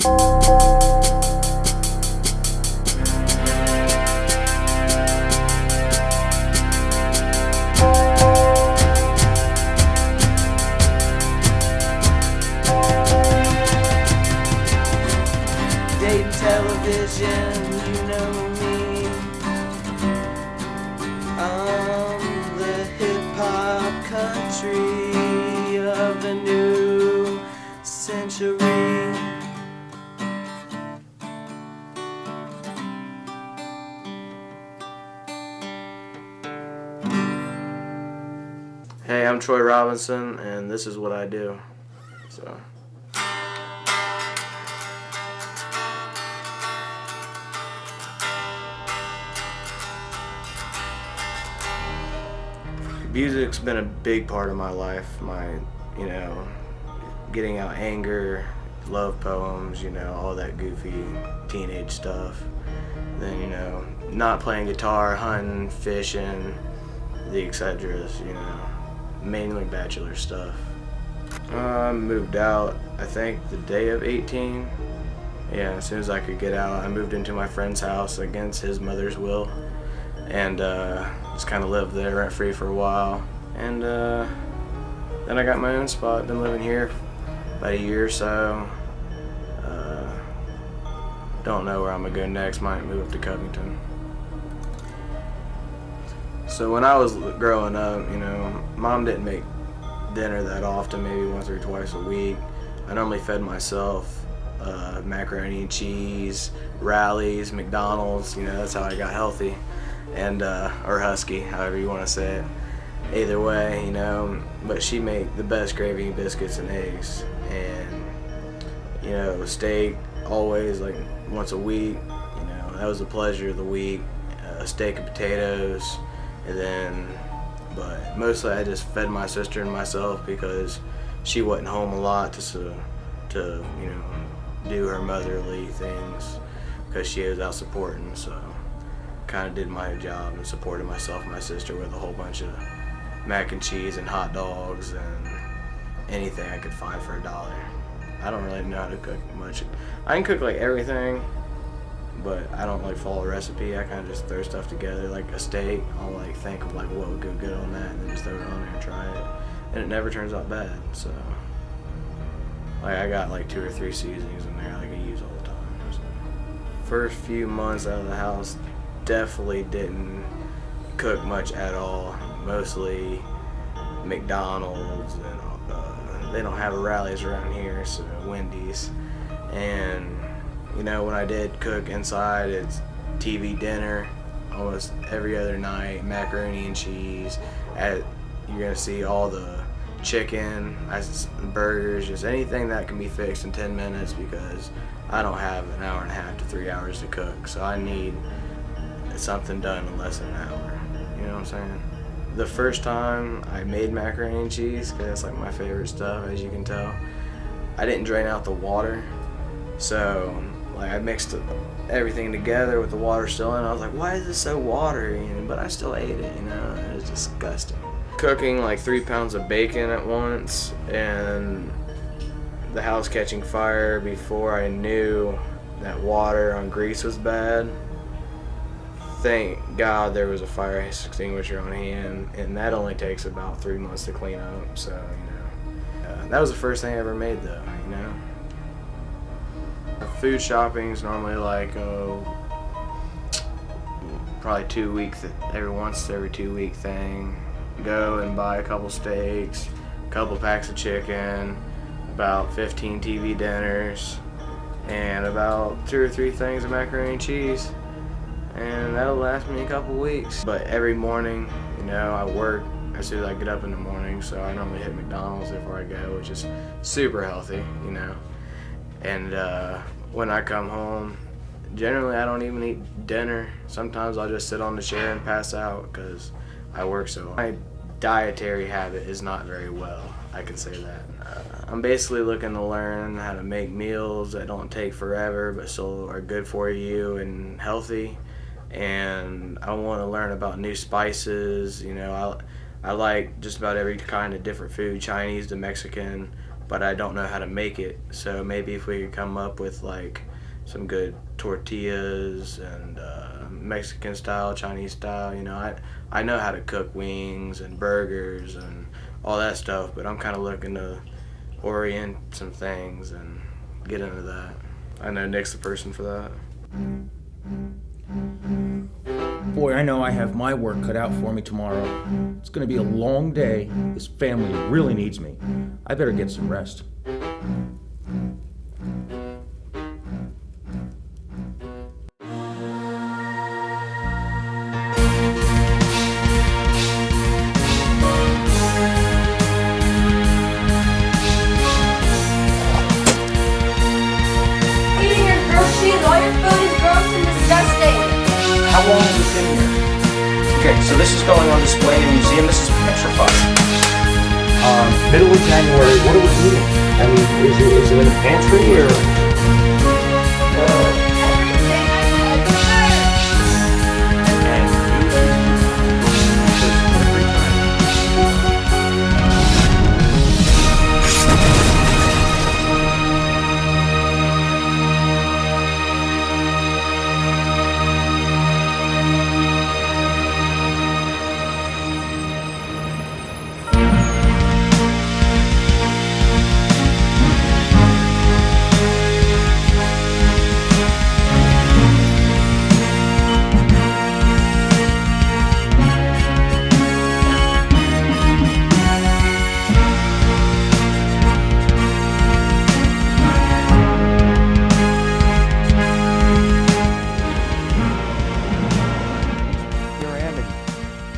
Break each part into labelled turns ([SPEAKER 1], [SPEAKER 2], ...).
[SPEAKER 1] Dayton television, you know me. I'm the hip-hop country of the new century. Hey, I'm Troy Robinson, and this is what I do. So. Music's been a big part of my life. Getting out anger, love poems, all that goofy teenage stuff. Then, not playing guitar, hunting, fishing, the etceteras, mainly bachelor stuff. I moved out, I think, the day of 18. Yeah, as soon as I could get out, I moved into my friend's house against his mother's will. And just kind of lived there rent-free for a while, and then I got my own spot. Been living here about a year or so. Don't know where I'm gonna go next. Might move up to Covington. So when I was growing up, Mom didn't make dinner that often, maybe once or twice a week. I normally fed myself macaroni and cheese, Rallies, McDonald's. That's how I got healthy. And or Husky, however you want to say it. Either way, but she made the best gravy, biscuits, and eggs, and steak always, like once a week. That was the pleasure of the week. A steak and potatoes, but mostly I just fed my sister and myself because she wasn't home a lot to do her motherly things because she was out supporting. So kind of did my job and supported myself and my sister with a whole bunch of mac and cheese and hot dogs and anything I could find for $1. I don't really know how to cook much. I can cook like everything, but I don't like follow a recipe. I kind of just throw stuff together. Like a steak, I'll think of what would go good on that and then just throw it on there and try it. And it never turns out bad. So I got 2 or 3 seasonings in there I use all the time. So. First few months out of the house, definitely didn't cook much at all. Mostly McDonald's, and they don't have a Rallies around here, so Wendy's. And when I did cook inside, it's TV dinner almost every other night, macaroni and cheese. You're gonna see all the chicken, burgers, just anything that can be fixed in 10 minutes because I don't have an hour and a half to 3 hours to cook, so I need something done in less than an hour. You know what I'm saying? The first time I made macaroni and cheese, because that's my favorite stuff, as you can tell, I didn't drain out the water. So I mixed everything together with the water still in. I was like, why is this so watery? But I still ate it, it was disgusting. Cooking 3 pounds of bacon at once and the house catching fire before I knew that water on grease was bad. Thank God there was a fire extinguisher on hand, and that only takes about 3 months to clean up. So that was the first thing I ever made, though. Food shopping is normally probably 2 weeks, every 2 week thing. Go and buy a couple steaks, a couple packs of chicken, about 15 TV dinners, and about 2 or 3 things of macaroni and cheese. And that'll last me a couple weeks. But every morning, I work as soon as I get up in the morning, so I normally hit McDonald's before I go, which is super healthy, And when I come home, generally I don't even eat dinner. Sometimes I'll just sit on the chair and pass out because I work so hard. My dietary habit is not very well, I can say that. I'm basically looking to learn how to make meals that don't take forever but still are good for you and healthy. And I want to learn about new spices. I like just about every kind of different food, Chinese to Mexican, but I don't know how to make it. So maybe if we could come up with like some good tortillas and Mexican style, Chinese style, you know, I know how to cook wings and burgers and all that stuff, but I'm kind of looking to orient some things and get into that. I know Nick's the person for that.
[SPEAKER 2] Boy, I know I have my work cut out for me tomorrow. It's gonna be a long day. This family really needs me. I better get some rest. How long has it been here? Okay, so this is going on display in a museum. This is petrified. Middle of January, what are we eating? I mean, is it in the pantry or?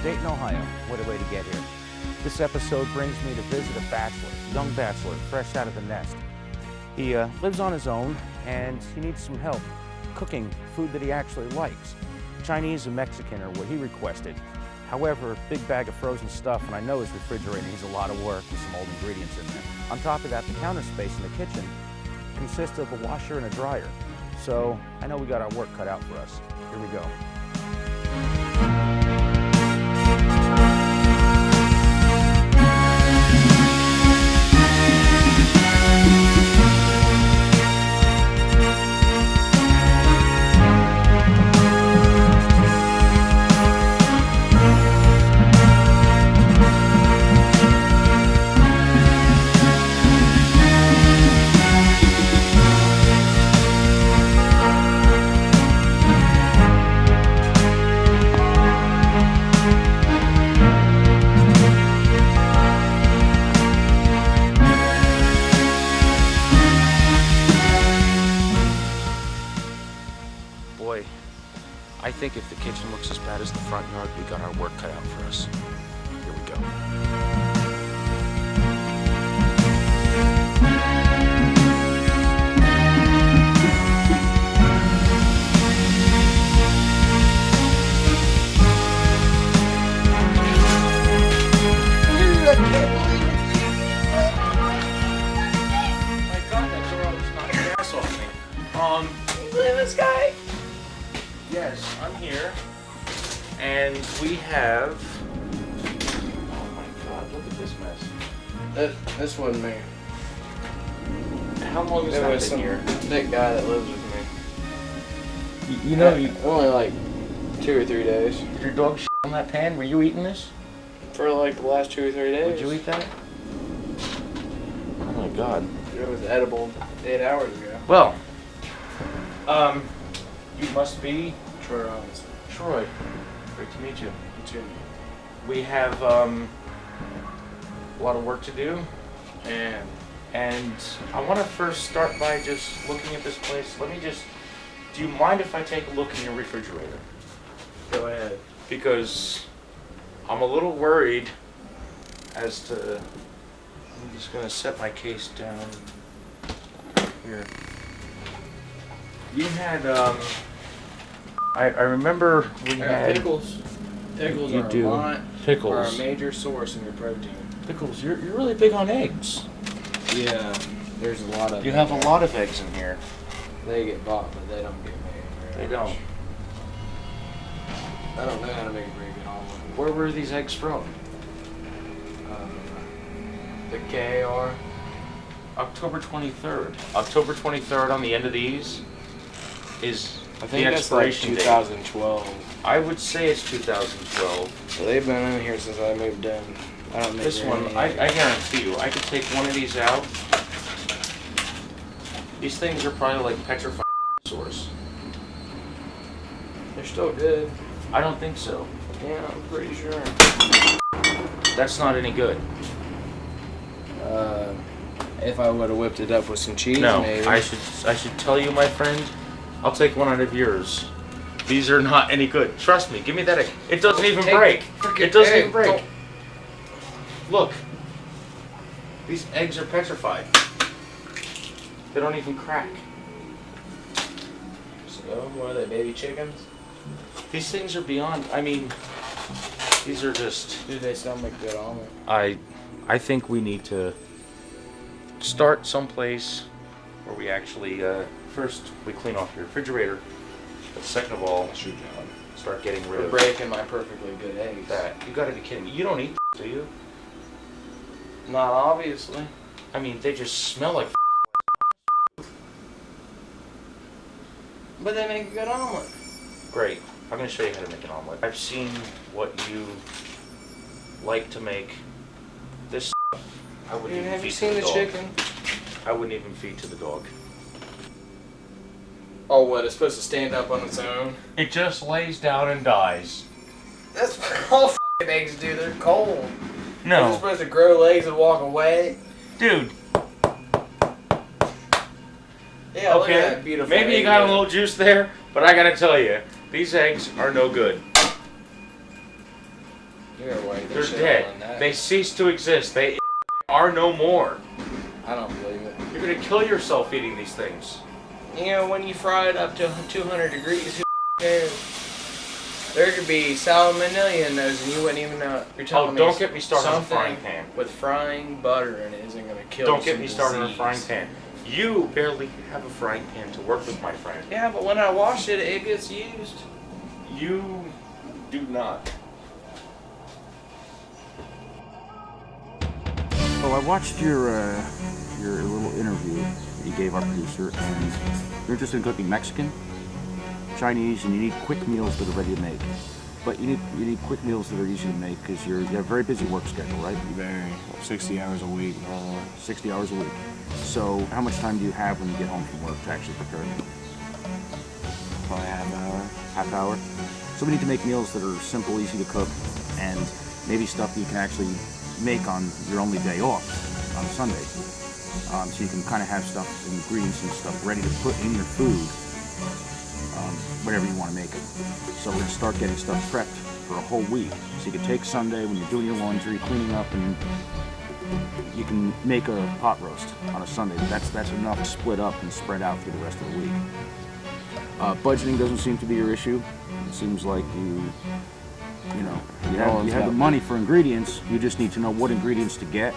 [SPEAKER 2] Dayton, Ohio. What a way to get here. This episode brings me to visit a bachelor, young bachelor, fresh out of the nest. He lives on his own and he needs some help cooking food that he actually likes. Chinese and Mexican are what he requested. However, a big bag of frozen stuff, and I know his refrigerator needs a lot of work with some old ingredients in there. On top of that, the counter space in the kitchen consists of a washer and a dryer. So I know we got our work cut out for us. Here we go. Boy, I think if the kitchen looks as bad as the front yard, we got our work cut out for us. Here we go. My God, that girl is knocking gas off me. Can you believe this guy? Yes, I'm here, and we have. Oh my God! Look at this mess.
[SPEAKER 1] This wasn't me.
[SPEAKER 2] How long has that been here?
[SPEAKER 1] Big guy that lives with me.
[SPEAKER 2] You know,
[SPEAKER 1] only like 2 or 3 days.
[SPEAKER 2] Did your dog shit on that pan? Were you eating this?
[SPEAKER 1] For like the last 2 or 3 days.
[SPEAKER 2] Would you eat that? Oh my God!
[SPEAKER 1] It was edible 8 hours ago.
[SPEAKER 2] Well, you must be
[SPEAKER 1] Troy Robinson.
[SPEAKER 2] Troy. Great to meet you.
[SPEAKER 1] Me too.
[SPEAKER 2] We have a lot of work to do,
[SPEAKER 1] And
[SPEAKER 2] I want to first start by just looking at this place. Do you mind if I take a look in your refrigerator?
[SPEAKER 1] go ahead.
[SPEAKER 2] Because I'm a little worried as to. I'm just going to set my case down here. You had, I remember we had.
[SPEAKER 1] Pickles. Pickles
[SPEAKER 2] You
[SPEAKER 1] are
[SPEAKER 2] do.
[SPEAKER 1] a lot.
[SPEAKER 2] Pickles.
[SPEAKER 1] Are a major source in your protein.
[SPEAKER 2] Pickles, you're really big on eggs.
[SPEAKER 1] Yeah, there's a lot of.
[SPEAKER 2] You have a lot of eggs in here.
[SPEAKER 1] They get bought, but they don't get made.
[SPEAKER 2] They don't.
[SPEAKER 1] I don't know how to make a very good omelet.
[SPEAKER 2] Where were these eggs from?
[SPEAKER 1] The KAR.
[SPEAKER 2] October 23rd. October 23rd on the end of these is
[SPEAKER 1] I think
[SPEAKER 2] the
[SPEAKER 1] that's like
[SPEAKER 2] expiration date.
[SPEAKER 1] 2012.
[SPEAKER 2] I would say it's 2012.
[SPEAKER 1] So they've been in here since I moved in. I don't make
[SPEAKER 2] This one, I guarantee you, I could take one of these out. These things are probably like petrified dinosaurs.
[SPEAKER 1] They're still good.
[SPEAKER 2] I don't think so.
[SPEAKER 1] Yeah, I'm pretty sure.
[SPEAKER 2] That's not any good.
[SPEAKER 1] If I would have whipped it up with some cheese,
[SPEAKER 2] No,
[SPEAKER 1] maybe.
[SPEAKER 2] I should tell you, my friend, I'll take one out of yours. These are not any good. Trust me, give me that egg. It doesn't even break. It doesn't even break. Look. These eggs are petrified. They don't even crack.
[SPEAKER 1] So, what are they, baby chickens?
[SPEAKER 2] These things are beyond, I mean, these are just...
[SPEAKER 1] Do they still make good omelet?
[SPEAKER 2] I think we need to start someplace where we actually, first we clean off your refrigerator, but second of all, start getting rid of
[SPEAKER 1] breaking my perfectly good eggs.
[SPEAKER 2] that. You gotta be kidding me. You don't eat this, do you?
[SPEAKER 1] Not obviously.
[SPEAKER 2] I mean, they just smell like
[SPEAKER 1] But they make a good omelet.
[SPEAKER 2] Great. I'm gonna show you how to make an omelet. I've seen what you like to make. This stuff, I wouldn't even
[SPEAKER 1] Have
[SPEAKER 2] feed
[SPEAKER 1] you
[SPEAKER 2] to
[SPEAKER 1] seen the
[SPEAKER 2] dog.
[SPEAKER 1] chicken?
[SPEAKER 2] I wouldn't even feed to the dog.
[SPEAKER 1] Oh, what? It's supposed to stand up on its own?
[SPEAKER 2] It just lays down and dies.
[SPEAKER 1] That's what all fucking eggs do. They're cold. They're
[SPEAKER 2] No.
[SPEAKER 1] supposed to grow legs and walk away.
[SPEAKER 2] Dude,
[SPEAKER 1] Yeah, look
[SPEAKER 2] okay,
[SPEAKER 1] at that beautiful
[SPEAKER 2] maybe you
[SPEAKER 1] egg
[SPEAKER 2] got a
[SPEAKER 1] yolk.
[SPEAKER 2] little juice there, but I gotta tell you, these eggs are no good.
[SPEAKER 1] You're white.
[SPEAKER 2] They're dead. They cease to exist. They are no more.
[SPEAKER 1] I don't believe it.
[SPEAKER 2] You're gonna kill yourself eating these things.
[SPEAKER 1] You know, when you fry it up to 200 degrees, who cares? There could be salmonella in those and you wouldn't even know it. You're telling me
[SPEAKER 2] don't get me started on a
[SPEAKER 1] something
[SPEAKER 2] frying pan.
[SPEAKER 1] with frying butter in it isn't going to kill
[SPEAKER 2] Don't
[SPEAKER 1] some
[SPEAKER 2] get me started on a
[SPEAKER 1] disease.
[SPEAKER 2] frying pan. You barely have a frying pan to work with, my friend.
[SPEAKER 1] Yeah, but when I wash it, it gets used.
[SPEAKER 2] You do not.
[SPEAKER 3] Oh, I watched your little interview that you gave our producer, and you're interested in cooking Mexican, Chinese, and you need quick meals that are ready to make. But you need quick meals that are easy to make because you have a very busy work schedule, right?
[SPEAKER 1] Very. 60 hours a week.
[SPEAKER 3] 60 hours a week. So how much time do you have when you get home from work to actually prepare a meal?
[SPEAKER 1] Probably half hour.
[SPEAKER 3] Half hour? So we need to make meals that are simple, easy to cook, and maybe stuff you can actually make on your only day off, on Sunday. So you can kind of have stuff, ingredients and stuff ready to put in your food, whatever you want to make it. So we're going to start getting stuff prepped for a whole week. So you can take Sunday when you're doing your laundry, cleaning up, and you can make a pot roast on a Sunday. That's enough to split up and spread out through the rest of the week. Budgeting doesn't seem to be your issue. It seems like you have the money for ingredients. You just need to know what ingredients to get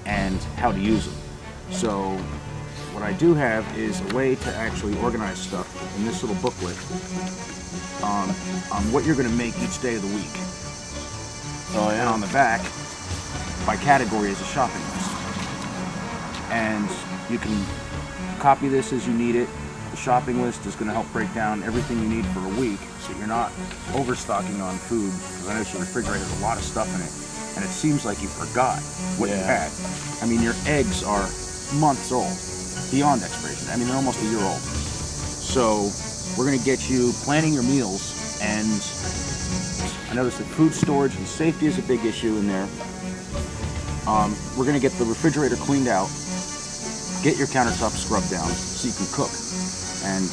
[SPEAKER 3] and how to use them. So what I do have is a way to actually organize stuff in this little booklet on what you're going to make each day of the week.
[SPEAKER 1] Oh, yeah.
[SPEAKER 3] And on the back, by category, is a shopping list. And you can copy this as you need it. The shopping list is going to help break down everything you need for a week, so you're not overstocking on food, because I know your refrigerator has a lot of stuff in it, and it seems like you forgot what you had. I mean, your eggs are months old, beyond expiration. I mean, they're almost a year old. So we're going to get you planning your meals, and I noticed that food storage and safety is a big issue in there. We're going to get the refrigerator cleaned out, get your countertop scrubbed down so you can cook. And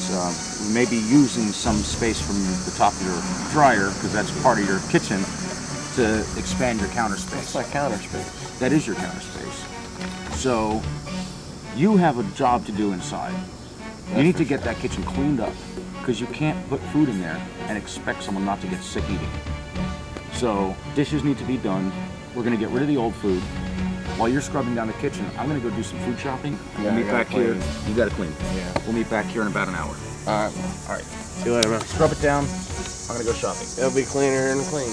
[SPEAKER 3] we may be using some space from the top of your dryer, because that's part of your kitchen, to expand your counter space.
[SPEAKER 1] That's my counter space.
[SPEAKER 3] That is your counter space. So you have a job to do inside. You need to get that kitchen cleaned up, because you can't put food in there and expect someone not to get sick eating it. So dishes need to be done. We're going to get rid of the old food. While you're scrubbing down the kitchen, I'm going to go do some food shopping. We'll meet back here. You got to clean.
[SPEAKER 1] Yeah.
[SPEAKER 3] We'll meet back here in about an hour.
[SPEAKER 1] Alright.
[SPEAKER 3] Alright.
[SPEAKER 1] See you later, man.
[SPEAKER 3] Scrub it down. I'm going to go shopping.
[SPEAKER 1] It'll be cleaner and clean.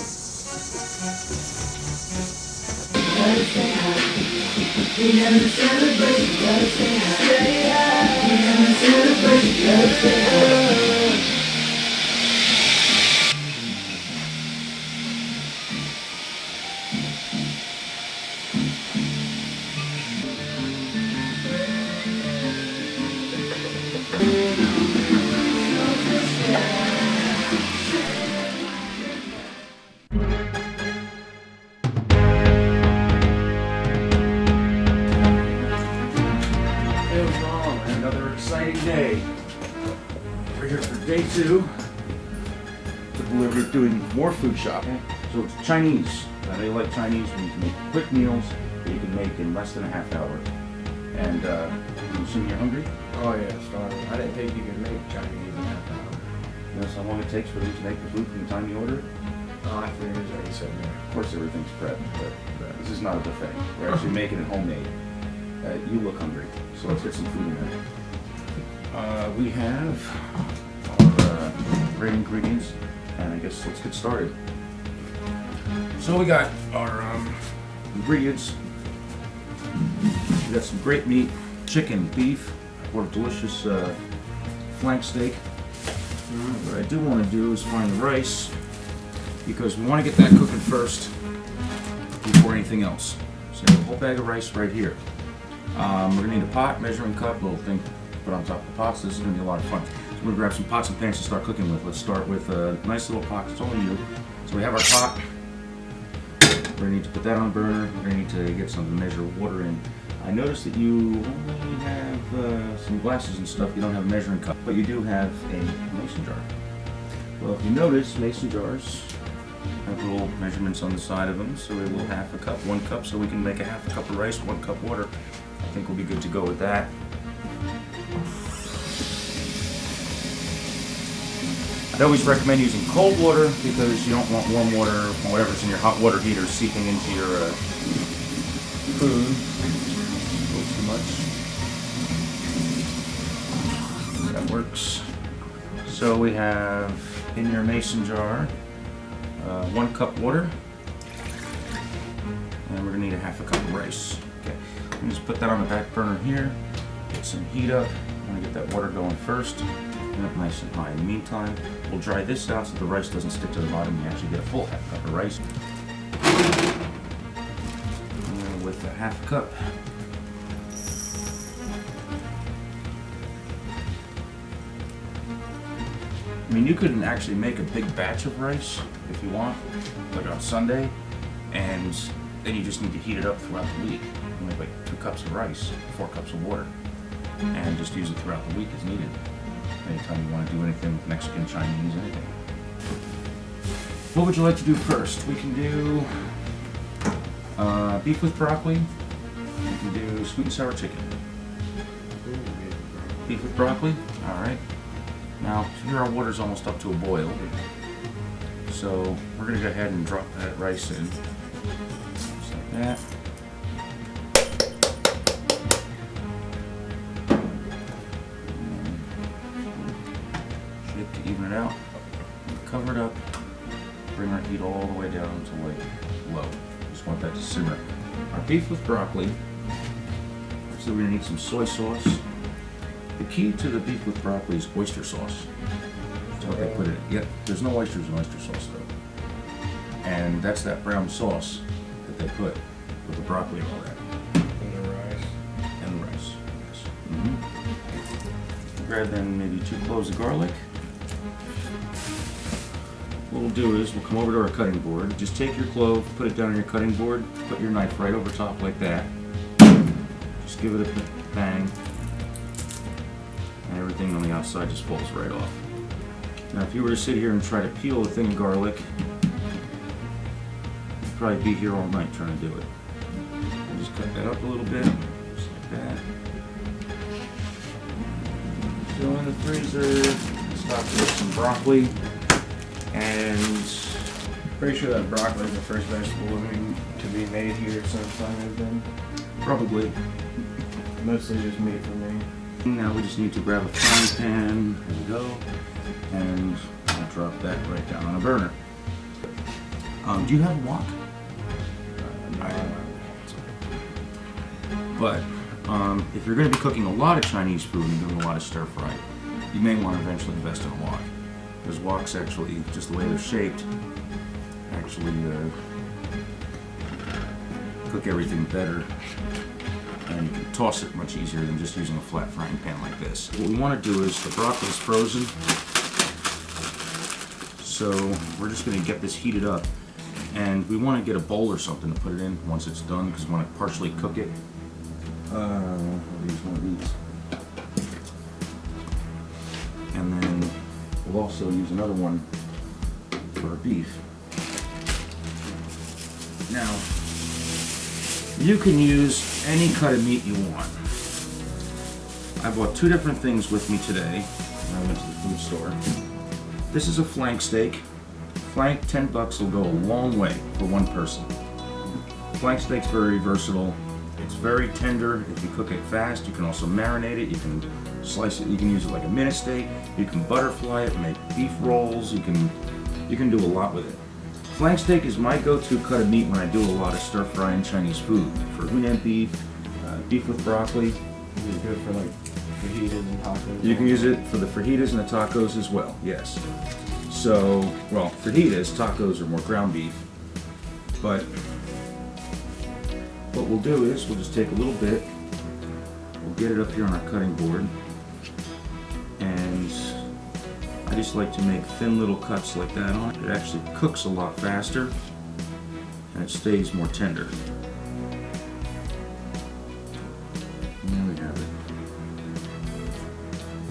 [SPEAKER 3] Another exciting day. We're here for day 2. We're doing more food shopping. So it's Chinese. They like Chinese when you can make quick meals that you can make in less than a half hour. And you assume you're hungry?
[SPEAKER 1] Oh yeah, starving. I didn't think you could make Chinese in half an hour.
[SPEAKER 3] You know how long it takes for them to make the food from the time you order it?
[SPEAKER 1] Oh, I figured it was already sitting there.
[SPEAKER 3] Of course everything's prepped, but this is not a buffet. We're actually making it homemade. You look hungry, so let's get some food in there. We have our great ingredients, and I guess let's get started. So we got our ingredients. We got some great meat, chicken, beef, or delicious flank steak. What I do want to do is find the rice, because we want to get that cooking first before anything else. So a whole bag of rice right here. We're going to need a pot, measuring cup, little thing to put on top of the pots. This is going to be a lot of fun. So we're going to grab some pots and pans to start cooking with. Let's start with a nice little pot. It's only you. So we have our pot. We're going to need to put that on the burner. We're going to need to get something to measure water in. I noticed that you only have some glasses and stuff. You don't have a measuring cup, but you do have a mason jar. Well, if you notice, mason jars have little measurements on the side of them. So we will half a cup, 1 cup, so we can make a half a cup of rice, 1 cup water. I think we'll be good to go with that. I'd always recommend using cold water because you don't want warm water or whatever's in your hot water heater seeping into your food. A little too much. That works. So we have in your mason jar 1 cup water, and we're going to need a half a cup of rice. Okay, I'm just put that on the back burner here, get some heat up. I'm going to get that water going first, and up nice and high. In the meantime, we'll dry this out so the rice doesn't stick to the bottom. You actually get a full half cup of rice. And with the half cup, I mean, you could actually make a big batch of rice if you want, like on Sunday, and then you just need to heat it up throughout the week. You make like 2 cups of rice, 4 cups of water, and just use it throughout the week as needed. Anytime you want to do anything with Mexican, Chinese, anything. What would you like to do first? We can do beef with broccoli. We can do sweet and sour chicken. Beef with broccoli? Alright. Now, here our water's almost up to a boil. So, we're going to go ahead and drop that rice in. Just like that. Shake to even it out. Cover it up. Bring our heat all the way down to like low. Just want that to simmer. Our beef with broccoli. So we're going to need some soy sauce. The key to the beef with broccoli is oyster sauce. That's what they put in it. Yep, there's no oysters in oyster sauce though. And that's that brown sauce that they put with the broccoli and all that.
[SPEAKER 1] And the rice.
[SPEAKER 3] And the rice, yes. Grab then maybe 2 cloves of garlic. What we'll do is we'll come over to our cutting board. Just take your clove, put it down on your cutting board, put your knife right over top like that. Just give it a bang. And everything on the outside just falls right off. Now if you were to sit here and try to peel a thing of garlic, you'd probably be here all night trying to do it. And just cut that up a little bit, just like that. So in the freezer, stock with some broccoli, and
[SPEAKER 1] Pretty sure that broccoli is the first vegetable to be made here since I moved in.
[SPEAKER 3] probably.
[SPEAKER 1] Mostly just meat for me.
[SPEAKER 3] Now we just need to grab a frying pan, there we go, and I'll drop that right down on a burner. Do you have a wok?
[SPEAKER 1] No,
[SPEAKER 3] But if you're going to be cooking a lot of Chinese food and doing a lot of stir fry, you may want to eventually invest in a wok. Because woks actually, just the way they're shaped, actually cook everything better. And you can toss it much easier than just using a flat frying pan like this. What we want to do is, the broccoli is frozen, so we're just going to get this heated up. And we want to get a bowl or something to put it in once it's done, because we want to partially cook it. I'll use one of these. And then we'll also use another one for our beef. Now, you can use any cut of meat you want. I bought 2 different things with me today when I went to the food store. This is a flank steak. Flank, $10 will go a long way for one person. Flank steak's very versatile. It's very tender. If you cook it fast, you can also marinate it. You can slice it. You can use it like a minute steak. You can butterfly it, make beef rolls. You can do a lot with it. Flank steak is my go-to cut of meat when I do a lot of stir-frying Chinese food. For Hunan beef, beef with broccoli.
[SPEAKER 1] Is it good for like fajitas and tacos?
[SPEAKER 3] You can use it for the fajitas and the tacos as well, yes. So, well, fajitas, tacos are more ground beef. But what we'll do is we'll just take a little bit, we'll get it up here on our cutting board, and I just like to make thin little cuts like that on it. It actually cooks a lot faster and it stays more tender. And there we have it.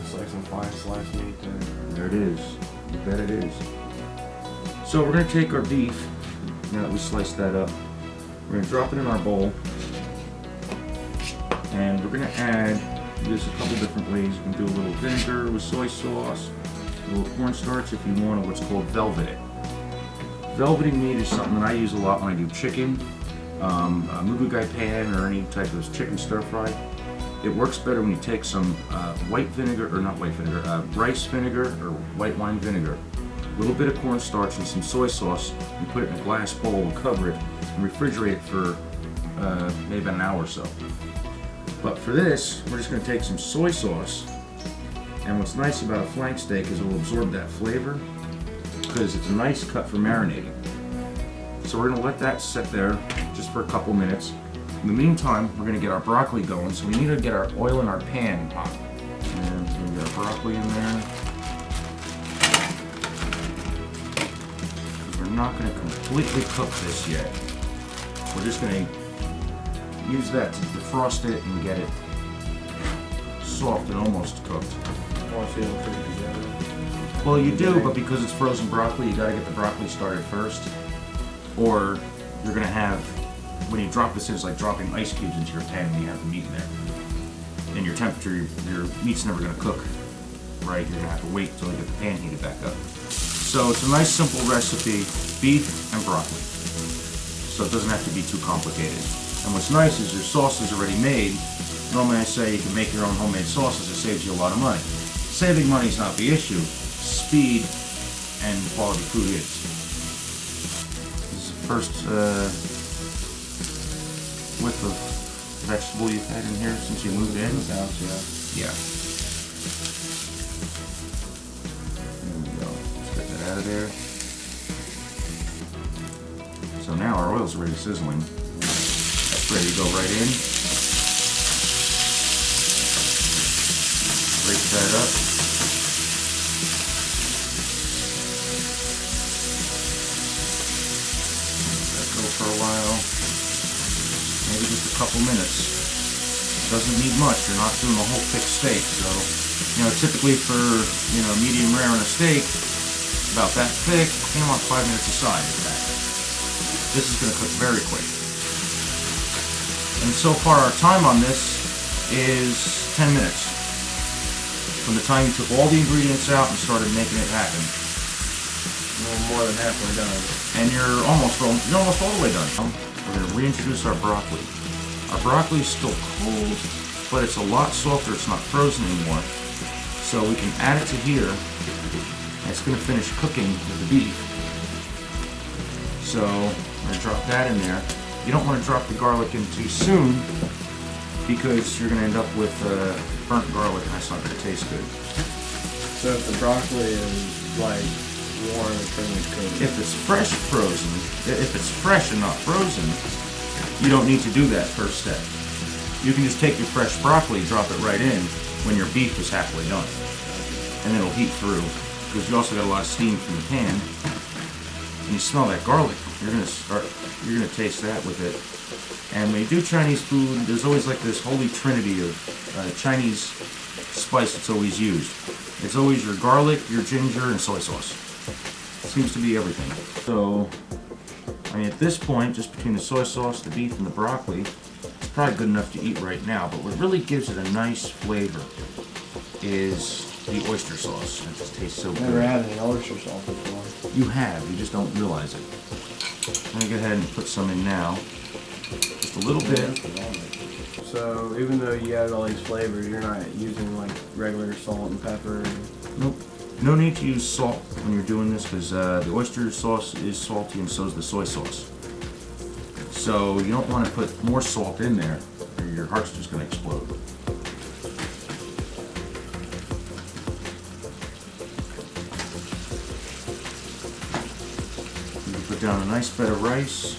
[SPEAKER 1] It's like some fine sliced meat there.
[SPEAKER 3] There it is. You bet it is. So we're going to take our beef, now that we sliced that up, we're going to drop it in our bowl, and we're going to add this a couple different ways. You can do a little vinegar with soy sauce, a little cornstarch if you want, or what's called velvet it. Velveting meat is something that I use a lot when I do chicken, a mugu gai pan, or any type of chicken stir fry. It works better when you take some white vinegar, or not white vinegar, rice vinegar or white wine vinegar, a little bit of cornstarch and some soy sauce, and put it in a glass bowl and cover it and refrigerate it for maybe about an hour or so. But for this, we're just going to take some soy sauce, and what's nice about a flank steak is it will absorb that flavor because it's a nice cut for marinating. So we're going to let that sit there just for a couple minutes. In the meantime, we're going to get our broccoli going, so we need to get our oil in our pan hot. And we're going to get our broccoli in there. We're not going to completely cook this yet. We're just going to use that to defrost it and get it soft and almost cooked. Well, you do, but because it's frozen broccoli, you got to get the broccoli started first, or you're going to have, when you drop this in, it's like dropping ice cubes into your pan when you have the meat in there. And your temperature, your meat's never going to cook, right? You're going to have to wait until you get the pan heated back up. So it's a nice simple recipe, beef and broccoli. So it doesn't have to be too complicated. And what's nice is your sauce is already made. Normally I say you can make your own homemade sauces, it saves you a lot of money. Saving money is not the issue. Speed and quality food is. This is the first whiff of vegetable you've had in here since you moved in? Yeah. There we go. Let's get that out of there. So now our oil's already sizzling. That's ready to go right in. Break that up. Let that go for a while. Maybe just a couple minutes. Doesn't need much. You're not doing a whole thick steak, so typically for medium rare on a steak, about that thick, about 5 minutes aside is that. This is going to cook very quick. And so far our time on this is 10 minutes. From the time you took all the ingredients out and started making it happen.
[SPEAKER 1] More than halfway done.
[SPEAKER 3] And you're almost all the way done. We're going to reintroduce our broccoli. Our broccoli is still cold, but it's a lot softer. It's not frozen anymore. So we can add it to here. And it's going to finish cooking with the beef. So we're going to drop that in there. You don't want to drop the garlic in too soon because you're going to end up with burnt garlic, and that's not going to taste good.
[SPEAKER 1] So if the broccoli is like warm, it's pretty much cooked.
[SPEAKER 3] If it's fresh frozen, if it's fresh and not frozen, you don't need to do that first step. You can just take your fresh broccoli, drop it right in when your beef is halfway done, and it'll heat through, because you also got a lot of steam from the pan. And you smell that garlic, you're gonna taste that with it. And when you do Chinese food, there's always like this holy trinity of Chinese spice that's always used. It's always your garlic, your ginger, and soy sauce. It seems to be everything. So, I mean, at this point, just between the soy sauce, the beef, and the broccoli, it's probably good enough to eat right now. But what really gives it a nice flavor is the oyster sauce. It just tastes so good.
[SPEAKER 1] Never had any oyster sauce before.
[SPEAKER 3] You have, you just don't realize it. I'm gonna go ahead and put some in now. Just a little bit.
[SPEAKER 1] So even though you added all these flavors, you're not using like regular salt and pepper?
[SPEAKER 3] Nope. No need to use salt when you're doing this, because the oyster sauce is salty and so is the soy sauce. So you don't want to put more salt in there or your heart's just going to explode. You can put down a nice bed of rice.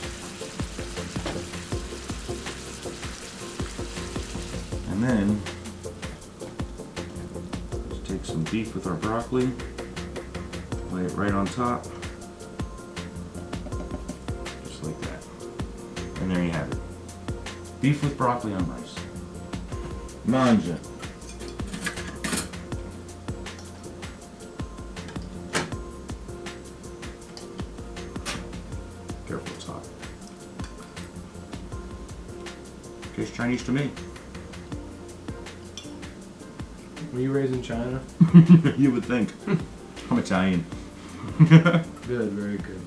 [SPEAKER 3] And then just take some beef with our broccoli, lay it right on top, just like that. And there you have it. Beef with broccoli on rice. Manja. Careful, it's hot. Tastes Chinese to me.
[SPEAKER 1] Were you raised in China?
[SPEAKER 3] You would think. I'm Italian.
[SPEAKER 1] Good, very good.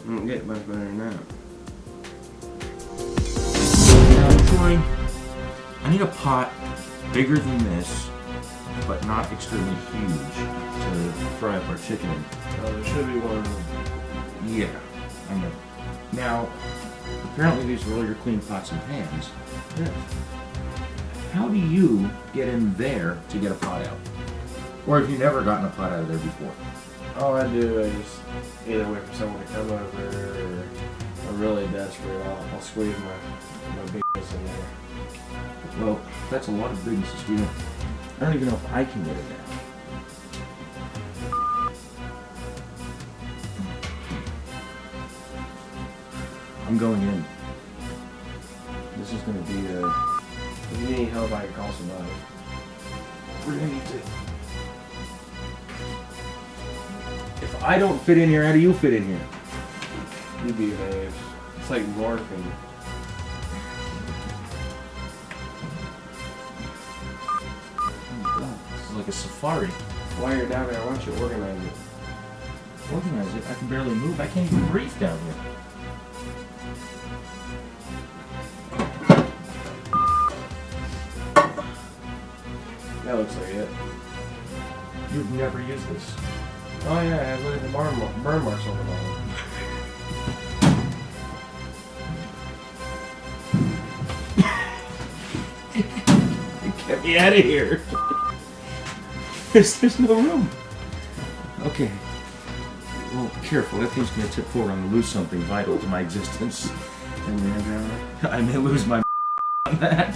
[SPEAKER 1] I don't get much better than that.
[SPEAKER 3] Now, Troy, I need a pot bigger than this, but not extremely huge, to fry up our chicken in.
[SPEAKER 1] There should be one.
[SPEAKER 3] Yeah, I know. Now, apparently these are all your clean pots and pans.
[SPEAKER 1] Yeah.
[SPEAKER 3] How do you get in there to get a pot out? Or have you never gotten a pot out of there before?
[SPEAKER 1] All I do is either wait for someone to come over, or I'm really desperate, I'll squeeze my bigness in there.
[SPEAKER 3] Well, that's a lot of bigness to squeeze in. I don't even know if I can get it out. I'm going in. This is going to be a...
[SPEAKER 1] If you need help, I can call somebody.
[SPEAKER 3] We're going to need to... If I don't fit in here, how do you fit in here?
[SPEAKER 1] You behave. It's like morphine.
[SPEAKER 3] Oh my God, this is like a safari.
[SPEAKER 1] While you're down there, why don't you organize it?
[SPEAKER 3] Organize it? I can barely move. I can't even breathe down here.
[SPEAKER 1] That looks like it.
[SPEAKER 3] You've never used this.
[SPEAKER 1] Oh yeah, look at the burn marks on the bottom.
[SPEAKER 3] Get me out of here. There's no room. Okay. Well, careful. That thing's going to tip forward. I'm going to lose something vital to my existence. I may lose my on that.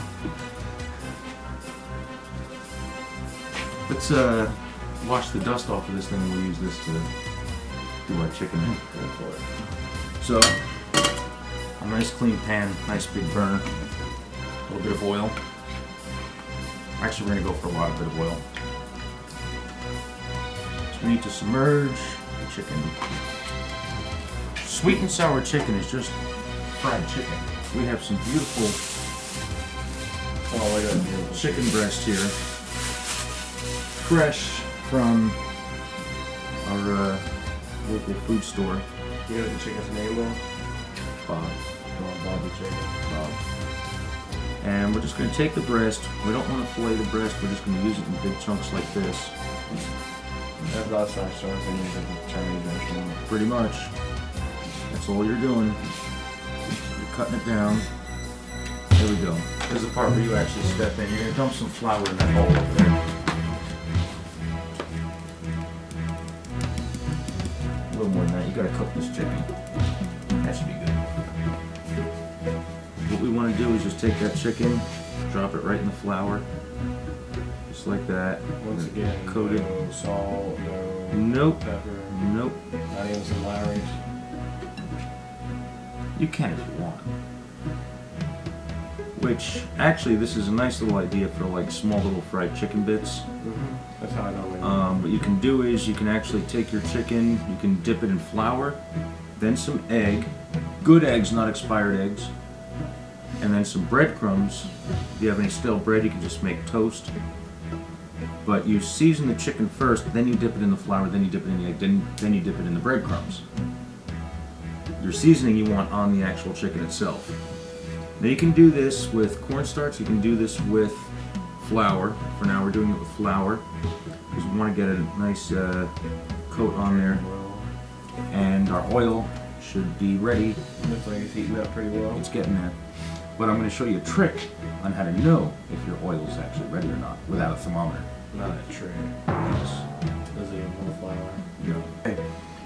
[SPEAKER 3] Let's wash the dust off of this thing and we'll use this to do our chicken in. Go for it. So, a nice clean pan, nice big burner, a little bit of oil. Actually, we're going to go for a lot bit of oil. So we need to submerge the chicken. Sweet and sour chicken is just fried chicken. We have some beautiful chicken breast here. Fresh from our local food store.
[SPEAKER 1] You know what the chicken's name was?
[SPEAKER 3] Bob.
[SPEAKER 1] Oh, Bob the chicken.
[SPEAKER 3] Bob. And we're just going to take the breast. We don't want to fillet the breast. We're just going to use it in big chunks like this.
[SPEAKER 1] That's last time I started using the Chinese restaurant.
[SPEAKER 3] Pretty much. That's all you're doing. You're cutting it down. There we go. There's the part where you actually step in. You're gonna dump some flour in that hole over there. A little more than that. You gotta cook this chicken. That should be good. What we want to do is just take that chicken, drop it right in the flour, just like that.
[SPEAKER 1] Once again,
[SPEAKER 3] coat it.
[SPEAKER 1] no salt, no
[SPEAKER 3] Nope.
[SPEAKER 1] pepper,
[SPEAKER 3] Nope.
[SPEAKER 1] not even some Lowry's.
[SPEAKER 3] You can if you want. Which, actually, this is a nice little idea for like small little fried chicken bits.
[SPEAKER 1] That's how I normally
[SPEAKER 3] What you can do is you can actually take your chicken, you can dip it in flour, then some egg, good eggs, not expired eggs, and then some breadcrumbs. If you have any stale bread, you can just make toast. But you season the chicken first, then you dip it in the flour, then you dip it in the egg, then you dip it in the breadcrumbs. Your seasoning you want on the actual chicken itself. Now you can do this with cornstarch, you can do this with flour. For now we're doing it with flour because we want to get a nice coat on there. And our oil should be ready.
[SPEAKER 1] Looks like it's heating up pretty well.
[SPEAKER 3] It's getting there. But I'm going to show you a trick on how to know if your oil is actually ready or not without a thermometer.
[SPEAKER 1] Not a trick.
[SPEAKER 3] Yes.
[SPEAKER 1] Does it even flour?
[SPEAKER 3] No. Okay.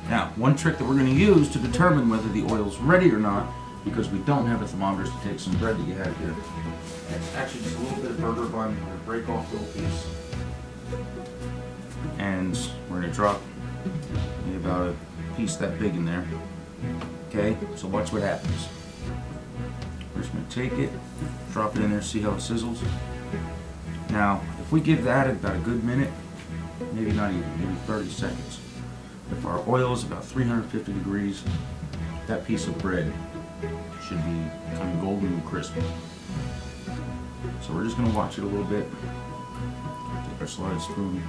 [SPEAKER 3] Now, one trick that we're going to use to determine whether the oil is ready or not, because we don't have a thermometer, is to take some bread that you have here. It's actually just a little bit of burger bun. We're going to break off a little piece. And we're going to drop maybe about a piece that big in there. Okay, so watch what happens. We're just going to take it, drop it in there, see how it sizzles. Now, if we give that about a good minute, maybe not even, maybe 30 seconds, if our oil is about 350 degrees, that piece of bread should be becoming golden and crispy. So we're just going to watch it a little bit. Take our slide spoon.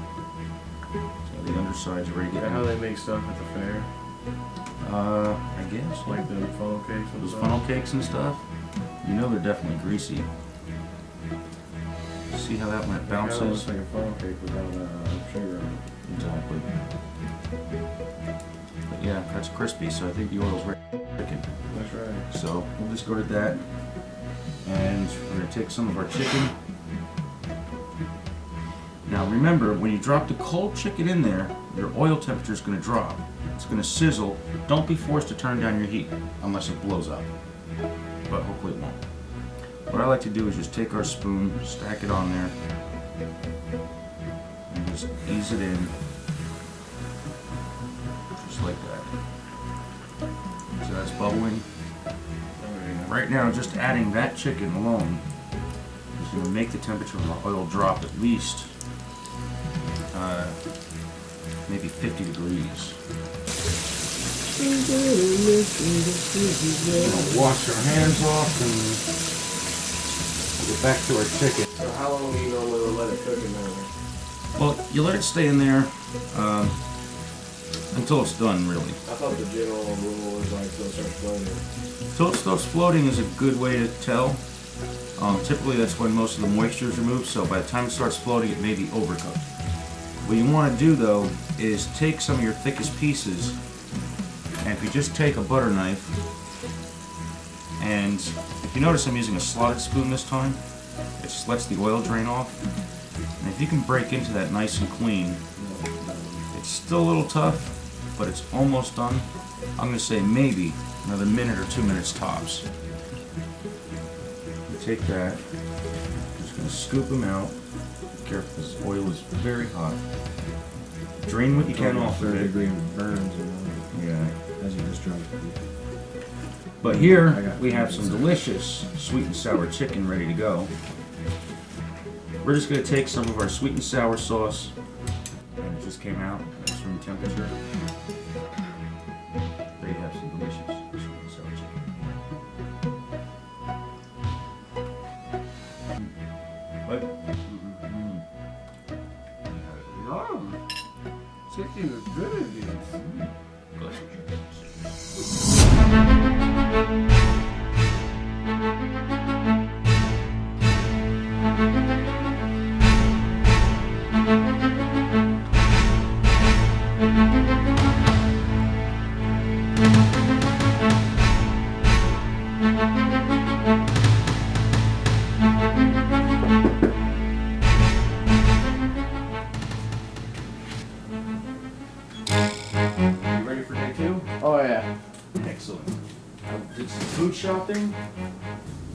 [SPEAKER 3] So the underside's ready to
[SPEAKER 1] Is
[SPEAKER 3] get
[SPEAKER 1] that how they make stuff at the fair?
[SPEAKER 3] I guess.
[SPEAKER 1] Like the funnel cakes and
[SPEAKER 3] Those
[SPEAKER 1] stuff?
[SPEAKER 3] funnel cakes and stuff, you know they're definitely greasy. See how that one
[SPEAKER 1] It
[SPEAKER 3] bounces?
[SPEAKER 1] kinda looks like a funnel cake without sugar on it.
[SPEAKER 3] Exactly. But yeah, that's crispy, so I think the oil's ready for chicken.
[SPEAKER 1] That's right.
[SPEAKER 3] So we'll discard that, and we're going to take some of our chicken. Now remember, when you drop the cold chicken in there, your oil temperature is going to drop. It's going to sizzle. Don't be forced to turn down your heat unless it blows up, but hopefully it won't. What I like to do is just take our spoon, stack it on there, and just ease it in, just like that. So that's bubbling. Right now, just adding that chicken alone is going to make the temperature of the oil drop at least maybe 50 degrees. We'll wash our hands off and we'll get back to our chicken.
[SPEAKER 1] So how long do you normally let it cook in there?
[SPEAKER 3] Well, you let it stay in there until it's done, really.
[SPEAKER 1] I thought the general rule was like till it starts floating.
[SPEAKER 3] Until it starts floating is a good way to tell. Typically that's when most of the moisture is removed, so by the time it starts floating it may be overcooked. What you want to do though is take some of your thickest pieces, and if you just take a butter knife, and if you notice I'm using a slotted spoon this time, it just lets the oil drain off, and if you can break into that nice and clean, it's still a little tough, but it's almost done. I'm going to say maybe another minute or 2 minutes tops. You take that, just going to scoop them out. Be careful, this oil is very hot. Drain what you can off of it.
[SPEAKER 1] burns,
[SPEAKER 3] Yeah.
[SPEAKER 1] as you just drop it.
[SPEAKER 3] But here we have some delicious sweet and sour chicken ready to go. We're just going to take some of our sweet and sour sauce, and it just came out at room temperature. There you have some delicious sweet and sour chicken. What?
[SPEAKER 1] Yum! Chicken is good at this.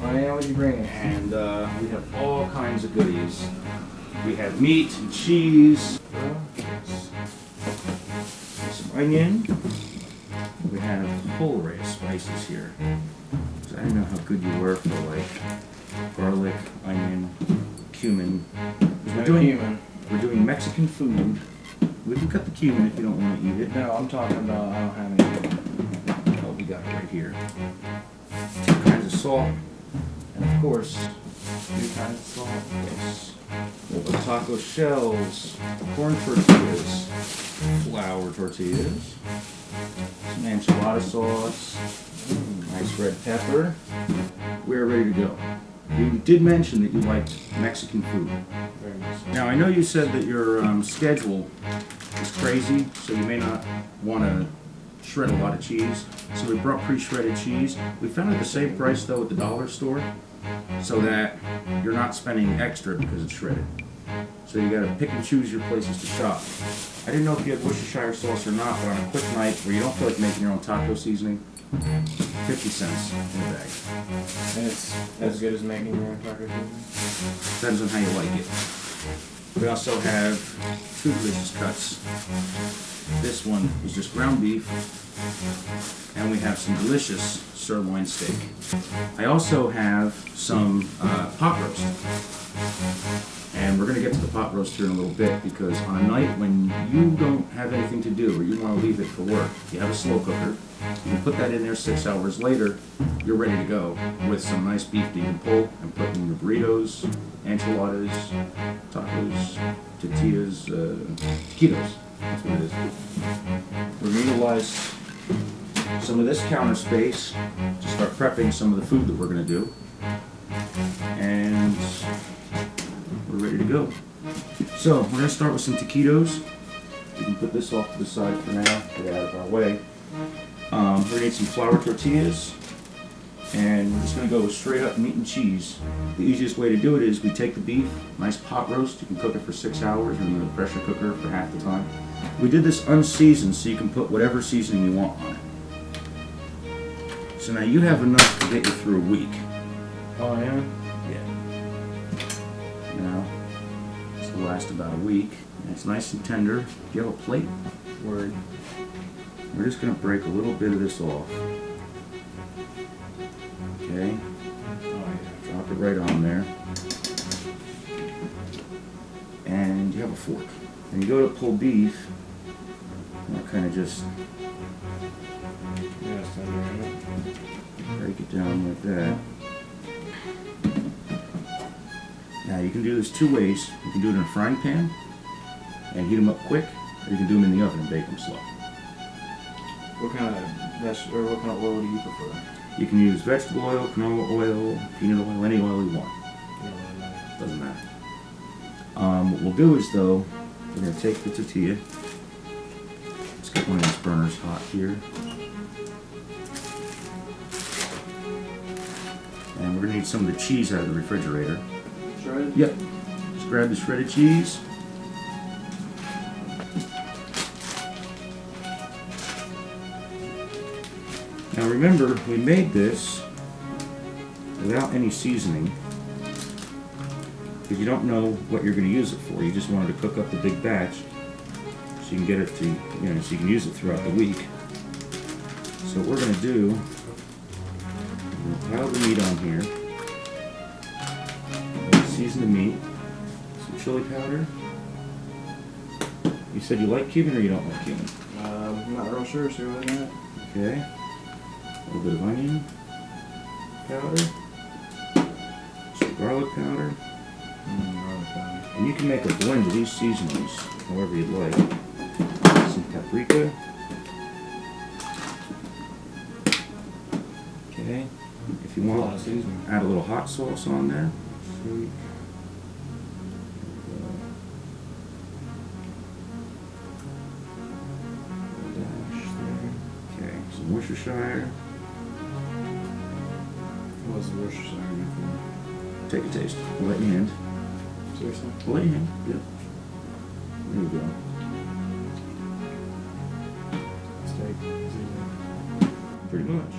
[SPEAKER 1] Oh yeah, what'd you bring?
[SPEAKER 3] And we have all kinds of goodies. We have meat and cheese. Some onion. We have a whole array of spices here. So I didn't know how good you were for like garlic, onion, cumin. We're doing Mexican food. We can cut the cumin if you don't want to eat it.
[SPEAKER 1] No, I'm talking about I don't have any.
[SPEAKER 3] Oh, we got it right here. 2 kinds of salt. And of course, 2 kinds of salt. Yes. Little taco shells, corn tortillas, flour tortillas, some enchilada sauce, nice red pepper. We're ready to go. You did mention that you liked Mexican food.
[SPEAKER 1] Very nice.
[SPEAKER 3] Now I know you said that your schedule is crazy, so you may not want to shred a lot of cheese. So we brought pre-shredded cheese. We found it at the same price though at the dollar store, so that you're not spending extra because it's shredded. So you got to pick and choose your places to shop. I didn't know if you had Worcestershire sauce or not, but on a quick night where you don't feel like making your own taco seasoning, 50 cents in a bag.
[SPEAKER 1] And it's as good as making your own taco seasoning?
[SPEAKER 3] Depends on how you like it. We also have 2 delicious cuts. This one is just ground beef, and we have some delicious sirloin steak. I also have some pot roast. And we're going to get to the pot roast here in a little bit, because on a night when you don't have anything to do or you want to leave it for work, you have a slow cooker, you can put that in there 6 hours later, you're ready to go with some nice beef that you can pull and put in your burritos, enchiladas, tacos, tortillas, taquitos. That's what it is. We're going to utilize some of this counter space to start prepping some of the food that we're going to do. And we're ready to go. So we're going to start with some taquitos. We can put this off to the side for now, get it out of our way. We're going to need some flour tortillas, and we're just going to go with straight up meat and cheese. The easiest way to do it is we take the beef, nice pot roast, you can cook it for 6 hours in the pressure cooker for half the time. We did this unseasoned so you can put whatever seasoning you want on it. So now you have enough to get you through a week.
[SPEAKER 1] Oh yeah?
[SPEAKER 3] Yeah. Now, this will last about a week. And it's nice and tender. Do you have a plate?
[SPEAKER 1] Word.
[SPEAKER 3] We're just going to break a little bit of this off. Okay?
[SPEAKER 1] Oh yeah.
[SPEAKER 3] Drop it right on there. And you have a fork. And you go to pull beef, and I'll kind of just
[SPEAKER 1] Yeah, it's tender, isn't it?
[SPEAKER 3] break it down like that. Now you can do this 2 ways. You can do it in a frying pan and heat them up quick, or you can do them in the oven and bake them slow.
[SPEAKER 1] What kind of oil do you prefer?
[SPEAKER 3] You can use vegetable oil, canola oil, peanut oil, any oil you want.
[SPEAKER 1] Yeah,
[SPEAKER 3] Doesn't matter. What we'll do is though, we're going to take the tortilla. Let's get one of these burners hot here. And we're going to need some of the cheese out of the refrigerator.
[SPEAKER 1] shredded?
[SPEAKER 3] Yep. Just grab the shredded cheese. Now remember, we made this without any seasoning because you don't know what you're going to use it for. You just wanted to cook up the big batch so you can get it to, so you can use it throughout the week. So what we're going to do, we're going to pile the meat on here. Season the meat. Some chili powder. You said you like cumin or you don't like cumin?
[SPEAKER 1] I'm not real sure, so what is that?
[SPEAKER 3] Okay. A little bit of onion powder. Some garlic powder.
[SPEAKER 1] Garlic powder.
[SPEAKER 3] And you can make a blend of these seasonings however you'd like. Some paprika. Okay. If you
[SPEAKER 1] A lot
[SPEAKER 3] want,
[SPEAKER 1] of seasoning.
[SPEAKER 3] add a little hot sauce on there. Sweet. Okay, some Worcestershire.
[SPEAKER 1] What's the Worcestershire good
[SPEAKER 3] Take a taste. We'll let you hand.
[SPEAKER 1] for? Seriously?
[SPEAKER 3] We'll let you hand. Yep. There you go.
[SPEAKER 1] Steak seasoning.
[SPEAKER 3] Pretty much.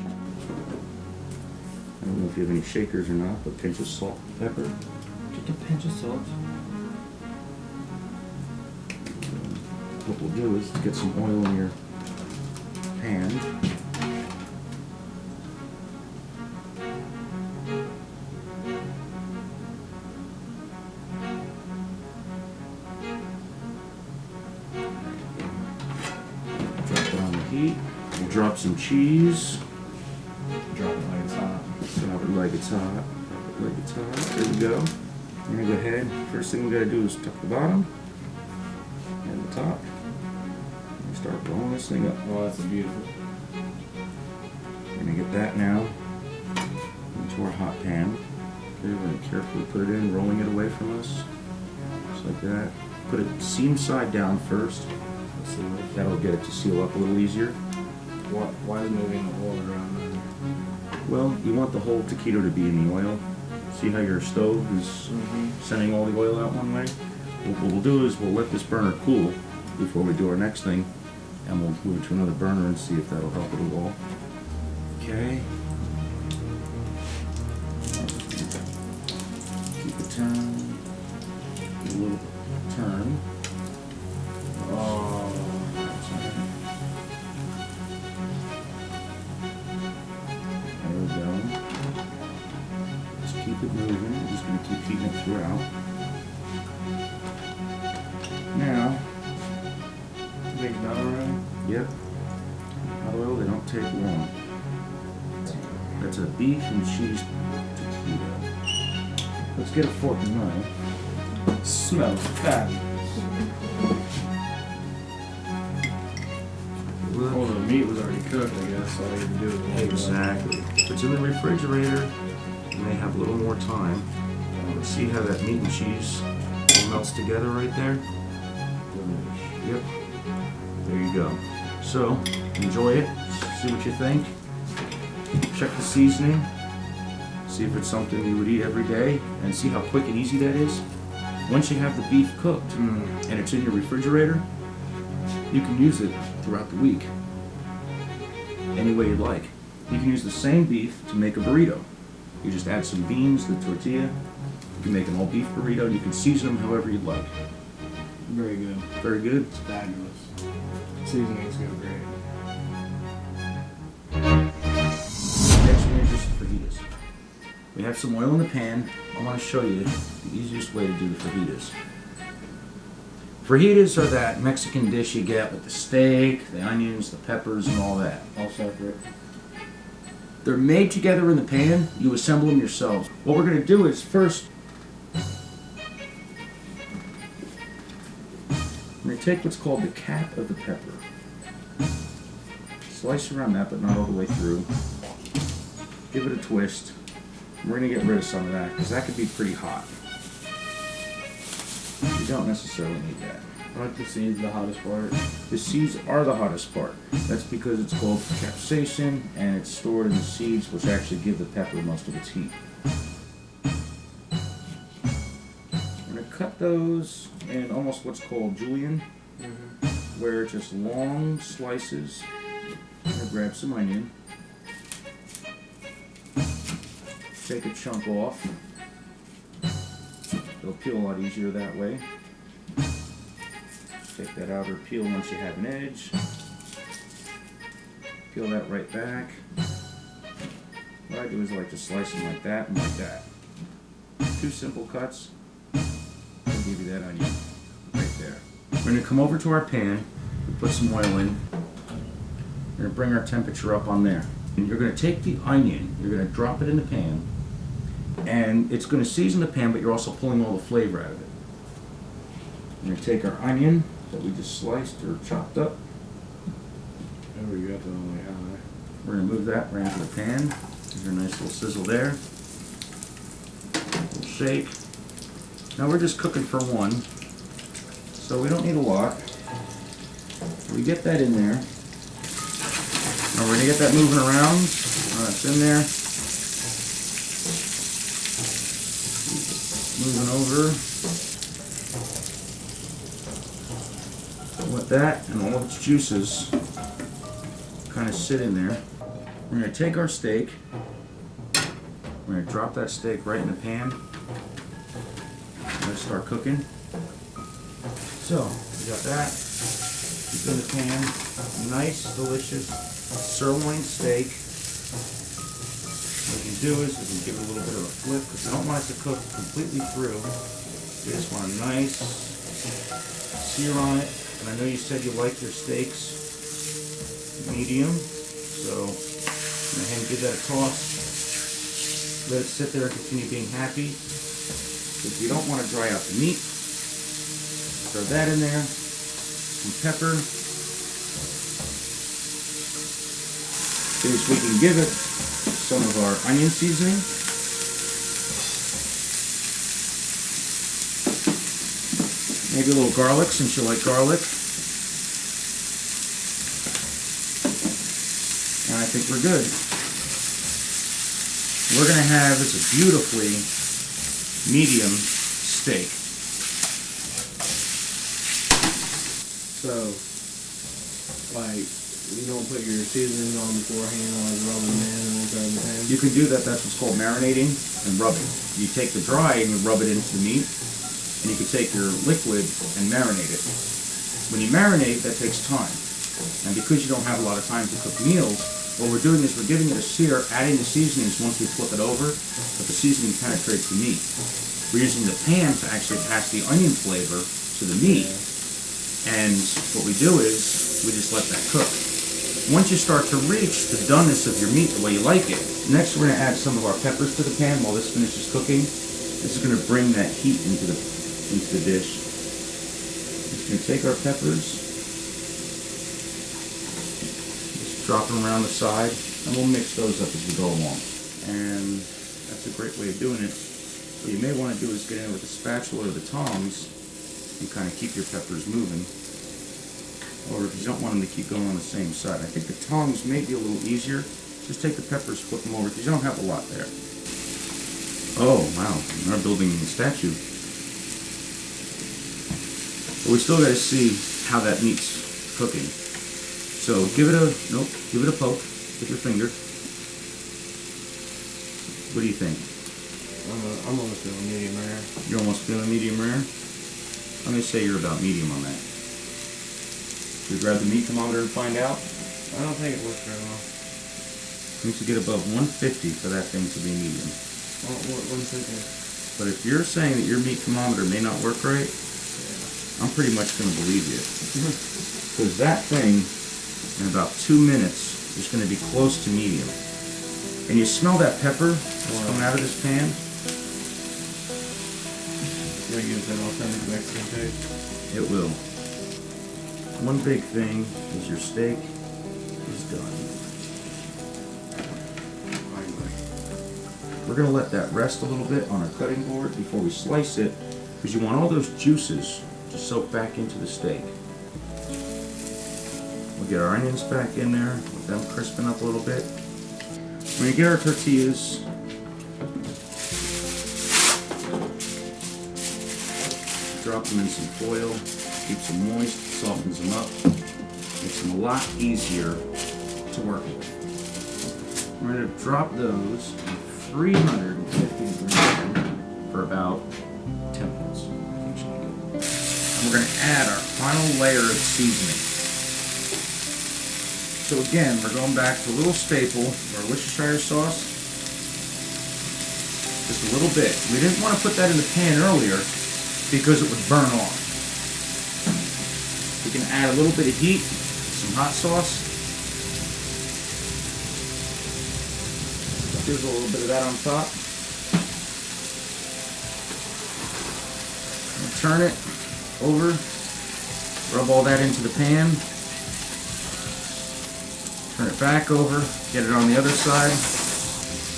[SPEAKER 3] And we'll if you have any shakers or not, but pinch of salt, pepper.
[SPEAKER 1] Just a pinch of salt.
[SPEAKER 3] What we'll do is get some oil in your pan. Drop it on the heat. We'll drop some cheese.
[SPEAKER 1] Drop it like it's hot.
[SPEAKER 3] Drop it like it's hot. Drop it like it's hot. There we go. We're gonna go ahead. First thing we gotta do is tuck the bottom and the top. And start rolling this thing up.
[SPEAKER 1] Oh, that's beautiful.
[SPEAKER 3] We're gonna get that now into our hot pan. Okay, we're gonna carefully put it in, rolling it away from us. Just like that. Put it seam side down first.
[SPEAKER 1] Let's see what.
[SPEAKER 3] That'll get it to seal up a little easier.
[SPEAKER 1] Why is moving the oil around there?
[SPEAKER 3] Well, you want the whole taquito to be in the oil. See how your stove is sending all the oil out one way? What we'll do is we'll let this burner cool before we do our next thing, and we'll move it to another burner and see if that'll help it at all. Okay. Keep it turned. A little turn.
[SPEAKER 1] Oh.
[SPEAKER 3] There we go. Just keep it moving. I'm just going to keep feeding it throughout. Now,
[SPEAKER 1] Big butter room.
[SPEAKER 3] yep, hot oil, they don't take long. That's a beef and cheese taquito. Let's get a fork and knife.
[SPEAKER 1] Smells fabulous. Well, the meat was already cooked, I guess. All you had to do was warm it up.
[SPEAKER 3] Exactly. If it's in the refrigerator, you may have a little more time. But see how that meat and cheese all melts together right there? Yep. There you go. So, enjoy it. See what you think. Check the seasoning. See if it's something you would eat every day. And see how quick and easy that is. Once you have the beef cooked and it's in your refrigerator, you can use it throughout the week. Any way you'd like. You can use the same beef to make a burrito. You just add some beans, the tortilla. You can make an all beef burrito. You can season them however you'd like.
[SPEAKER 1] Very good.
[SPEAKER 3] Very good.
[SPEAKER 1] It's fabulous. Seasonings go great.
[SPEAKER 3] Next we introduce the fajitas. We have some oil in the pan. I want to show you the easiest way to do the fajitas. Fajitas are that Mexican dish you get with the steak, the onions, the peppers, and all that.
[SPEAKER 1] All separate.
[SPEAKER 3] They're made together in the pan. You assemble them yourselves. What we're going to do is first, we're going to take what's called the cap of the pepper. Slice around that, but not all the way through. Give it a twist. We're going to get rid of some of that because that could be pretty hot. You don't necessarily need that.
[SPEAKER 1] Aren't the seeds the hottest part?
[SPEAKER 3] The seeds are the hottest part. That's because it's called capsaicin and it's stored in the seeds, which actually give the pepper most of its heat. We're going to cut those in almost what's called julienne, where it's just long slices. I'm going to grab some onion. Take a chunk off. It'll peel a lot easier that way. Take that outer peel once you have an edge. Peel that right back. What I do is I like to slice them like that and like that. 2 simple cuts. I'll give you that onion right there. We're going to come over to our pan. We put some oil in. We're going to bring our temperature up on there. And you're going to take the onion, you're going to drop it in the pan, and it's going to season the pan, but you're also pulling all the flavor out of it. We're going to take our onion that we just sliced or chopped up.
[SPEAKER 1] There we go, the only high.
[SPEAKER 3] We're going to move that right into the pan. There's a nice little sizzle there. We'll shake. Now we're just cooking for one, so we don't need a lot. We get that in there. Now we're going to get that moving around. It's in there. Moving over. Let that and all of its juices kind of sit in there. We're going to take our steak. We're going to drop that steak right in the pan. Let's start cooking. So, we got that. Keep in the pan. Nice, delicious sirloin steak. What we can do is we can give it a little bit of a flip because I don't want it to cook completely through. We just want a nice sear on it. And I know you said you like your steaks medium, so I'm going to go ahead and give that a toss. Let it sit there and continue being happy. If you don't want to dry out the meat, throw that in there, some pepper. So we can give it some of our onion seasoning. Maybe a little garlic since you like garlic. And I think we're good. We're going to have, it's a beautifully medium steak.
[SPEAKER 4] So, like, you don't put your seasonings on beforehand, like rubbing them in and then throw them in the pan?
[SPEAKER 3] You can do that. That's what's called marinating and rubbing. You take the dry and you rub it into the meat, and you can take your liquid and marinate it. When you marinate, that takes time. And because you don't have a lot of time to cook meals, what we're doing is we're giving it a sear, adding the seasonings once we flip it over, but the seasoning penetrates the meat. We're using the pan to actually pass the onion flavor to the meat. And what we do is we just let that cook. Once you start to reach the doneness of your meat the way you like it, next we're going to add some of our peppers to the pan while this finishes cooking. This is going to bring that heat into the dish. Just going to take our peppers, just drop them around the side, and we'll mix those up as we go along. And that's a great way of doing it. What you may want to do is get in with the spatula or the tongs and kind of keep your peppers moving. Or if you don't want them to keep going on the same side. I think the tongs may be a little easier. Just take the peppers, flip them over, because you don't have a lot there. Oh, wow. We're building a statue. But we still got to see how that meat's cooking. So give it a poke with your finger. What do you think?
[SPEAKER 4] I'm almost feeling medium rare.
[SPEAKER 3] You're almost feeling medium rare? I'm going to say you're about medium on that. We grab the meat thermometer and find out.
[SPEAKER 4] I don't think it works very well.
[SPEAKER 3] Needs to get above 150 for that thing to be medium.
[SPEAKER 4] What 150?
[SPEAKER 3] But if you're saying that your meat thermometer may not work right, I'm pretty much going to believe you. Because that thing, in about 2 minutes, is going to be close to medium. And you smell that pepper that's coming out of this pan?
[SPEAKER 4] It's going to use that authentic Mexican taste.
[SPEAKER 3] It will. One big thing is your steak is done. We're going to let that rest a little bit on our cutting board before we slice it, because you want all those juices to soak back into the steak. We'll get our onions back in there, let them crispen up a little bit. We're going to get our tortillas. Drop them in some foil, keeps them moist, softens them up, makes them a lot easier to work with. We're going to drop those at 350 degrees for about 10 minutes. And we're going to add our final layer of seasoning. So again, we're going back to a little staple, our Worcestershire sauce. Just a little bit. We didn't want to put that in the pan earlier because it would burn off. We can add a little bit of heat, some hot sauce. There's a little bit of that on top. And turn it over, rub all that into the pan. Turn it back over, get it on the other side.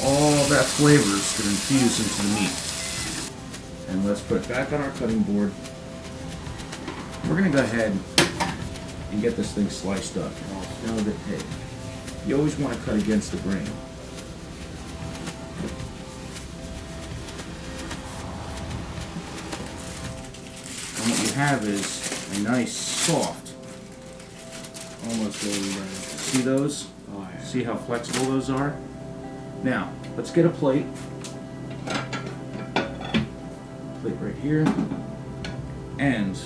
[SPEAKER 3] All that flavor is going to infuse into the meat. And let's put it back on our cutting board. We're going to go ahead and get this thing sliced up. Now that, hey, you always want to cut against the grain. And what you have is a nice, soft,
[SPEAKER 4] Almost golden brown.
[SPEAKER 3] see those?
[SPEAKER 4] Oh, yeah.
[SPEAKER 3] See how flexible those are? Now, let's get a plate. Plate right here. And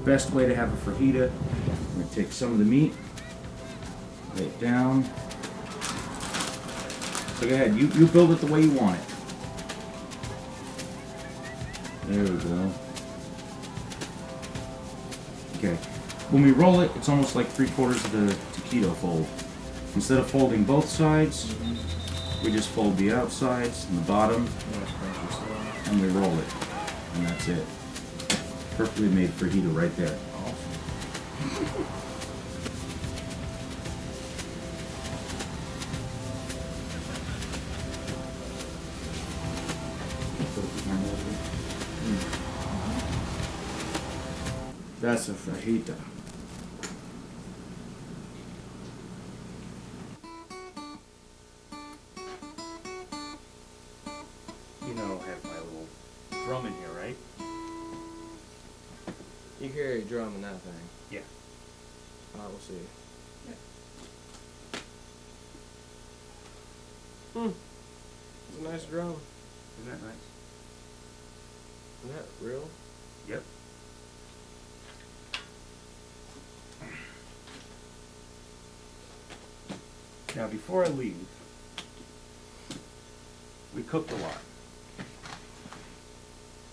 [SPEAKER 3] best way to have a fajita, I'm going to take some of the meat, lay it down. So go ahead, you build it the way you want it. There we go. Okay. When we roll it, it's almost like 3/4 of the taquito fold. Instead of folding both sides, we just fold the outsides and the bottom, and we roll it. And that's it. Perfectly made fajita right there. That's a fajita.
[SPEAKER 2] You know, I have my little drum in here, right?
[SPEAKER 1] You carry a drum in that thing.
[SPEAKER 2] Yeah.
[SPEAKER 1] Alright, we'll see. It's a nice drum.
[SPEAKER 2] Isn't that nice?
[SPEAKER 1] Isn't that real?
[SPEAKER 2] Yep. Now, before I leave, we cooked a lot.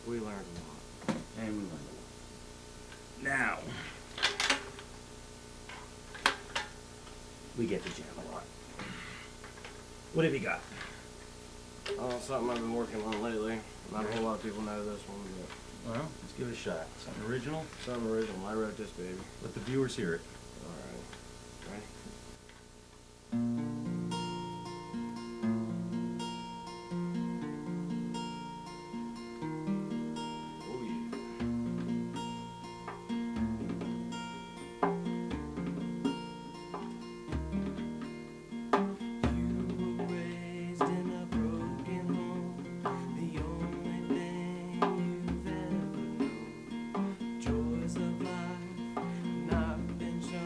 [SPEAKER 1] We learned a lot.
[SPEAKER 2] And we learned a lot. Now, we get to jam a lot. What have you got?
[SPEAKER 1] Oh, something I've been working on lately. Not a whole lot of people know this one, but
[SPEAKER 2] Well, let's give it a shot. Something original.
[SPEAKER 1] something original. I wrote this baby.
[SPEAKER 2] Let the viewers hear it.
[SPEAKER 1] Alright. Ready? Oh yeah. You were raised in a broken home. The only thing you've ever known. Joys of life not been shown.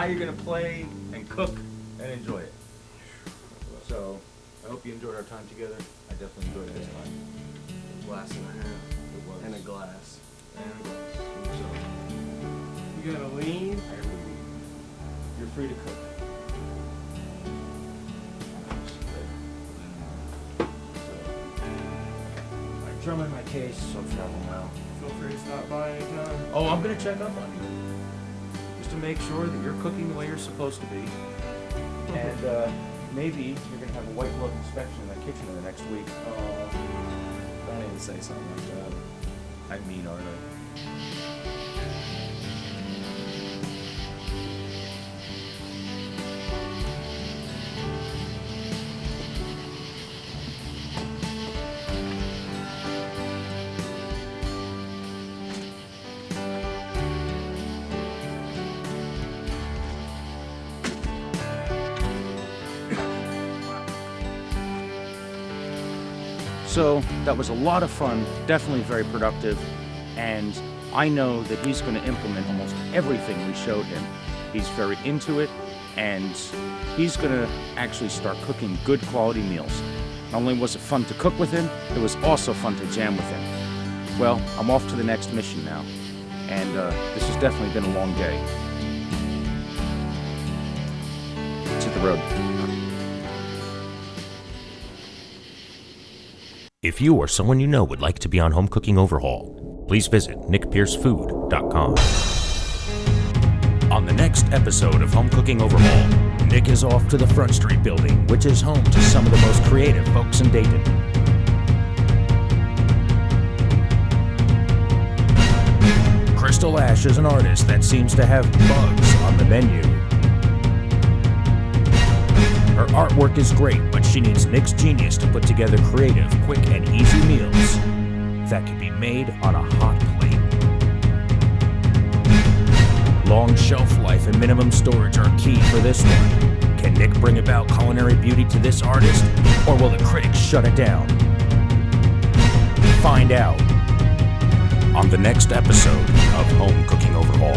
[SPEAKER 2] now you're going to play and cook and enjoy it. So, I hope you enjoyed our time together. I definitely enjoyed it this time.
[SPEAKER 1] Glass and a half.
[SPEAKER 2] It was.
[SPEAKER 1] And a glass.
[SPEAKER 2] So,
[SPEAKER 4] You gotta lean.
[SPEAKER 2] I really leave. You're free to cook. I drum in my case, so I'm traveling now.
[SPEAKER 4] Feel free to stop by anytime.
[SPEAKER 2] Oh, I'm gonna check up on you. Just to make sure that you're cooking the way you're supposed to be. And maybe you're gonna have a white glove inspection in the kitchen in the next week.
[SPEAKER 1] Don't even say something like that.
[SPEAKER 2] I mean, aren't I? So that was a lot of fun, definitely very productive, and I know that he's going to implement almost everything we showed him. He's very into it, and he's going to actually start cooking good quality meals. Not only was it fun to cook with him, it was also fun to jam with him. Well, I'm off to the next mission now, and this has definitely been a long day. Let's hit the road.
[SPEAKER 5] If you or someone you know would like to be on Home Cooking Overhaul, please visit nickpiercefood.com. On the next episode of Home Cooking Overhaul, Nick is off to the Front Street building, which is home to some of the most creative folks in Dayton. Crystal Ash is an artist that seems to have bugs on the menu. Her artwork is great, but she needs Nick's genius to put together creative, quick, and easy meals that can be made on a hot plate. Long shelf life and minimum storage are key for this one. Can Nick bring about culinary beauty to this artist, or will the critics shut it down? Find out on the next episode of Home Cooking Overhaul.